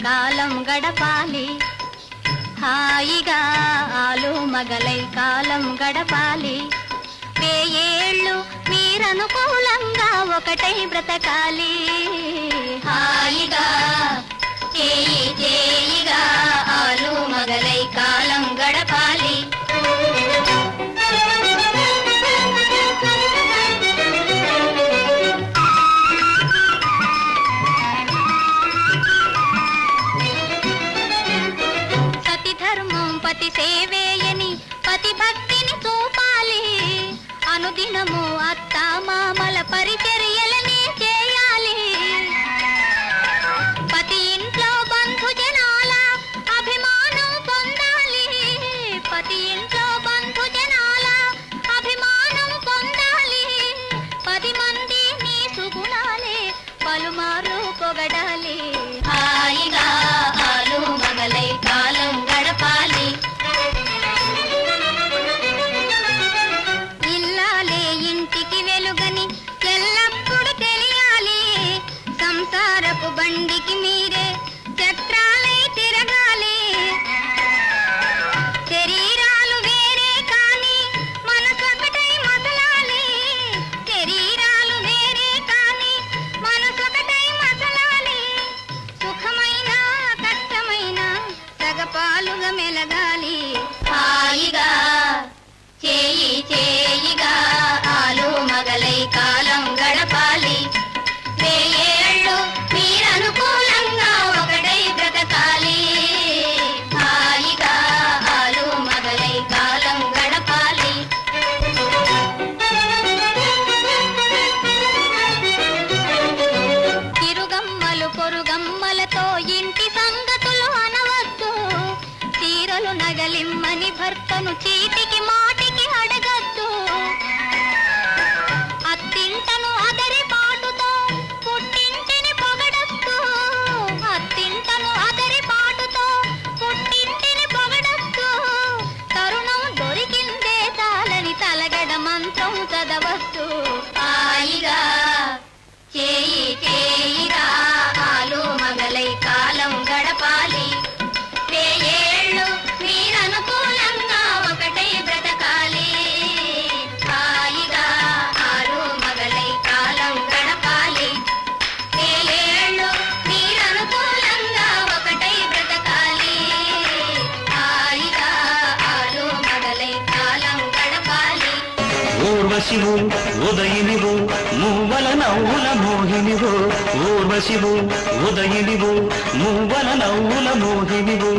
కాలం గడపాలి, హాయిగా ఆలు మగలై కాలం గడపాలి. వేయేళ్ళు మీరనుకూలంగా ఒకటై బ్రతకాలి, హాయిగా చేయి చేయిగా ఆలు మగలై కాలం గడపాలి. సతి ధర్మం పతి సేవేయని పతి భక్తిని చూపాలి, అనుదినము అత్త మామల పరిచర్యలనే చేయాలి. పతి ఇంట్లో బంధు జనాల అభిమానం పొందాలి, పతి ఇంట్లో బంధు జనాల అభిమానం పొందాలి. 10 మంది నీ సుగుణాలే పలుమార్లు పొగడాలి, హాయిగా ఆలు మగలై కాలం గడపాలి. ఇల్లాలే ఇంటికి వెలుగని ఎల్లప్పుడు తెలియాలి, సంసారపు బండికి మీరే చక్రాలై తిరగాలి. శరీరాలు వేరే కాని మనసొకటై మసలాలి, శరీరాలు వేరే కాని మనసొకటై మసలాలి. సుఖమైన కష్టమైన సగపాలుగా మెలగాలి, హాయిగా చేయి చేయిగా ఆలు మగలై కాలం గడపాలి. వేయేళ్ళు మీరనుకూలంగా ఒకటై బ్రతకాలి, హాయిగా ఆలు మగలై కాలం గడపాలి. తిరుగమ్మలు పొరుగమ్మలతో ఇంటి సంగతులు అనవద్దు, చీరలు నగలిమ్మని భర్తను చీటికి మాటికి అడగద్దు. అత్తింటను అదరి పాటుతో పుట్టింటిని పొగడద్దు, అత్తింటను అదరి పాటుతో పుట్టింటిని పొగడద్దు. తరుణం దొరికిందే చాలని తలగడ మంత్రం చదవద్దు, హాయిగా చేయి చేయిగా ఆలు మగలై కాలం గడపాలి. వేయేళ్ళు మీరనుకూలంగా ఒకటై బ్రతకాలి, హాయిగా ఆలు మగలై కాలం గడపాలి. వేయేళ్ళు మీరనుకూలంగా ఒకటై బ్రతకాలి, హాయిగా ఆలు మగలై కాలం గడపాలి. ఊర్వశివు ఉదయినివు మూవల నవ్వుల మోహినివు, ఊర్వశివు ఉదయినివు మూవల నవ్వుల మోహినివు.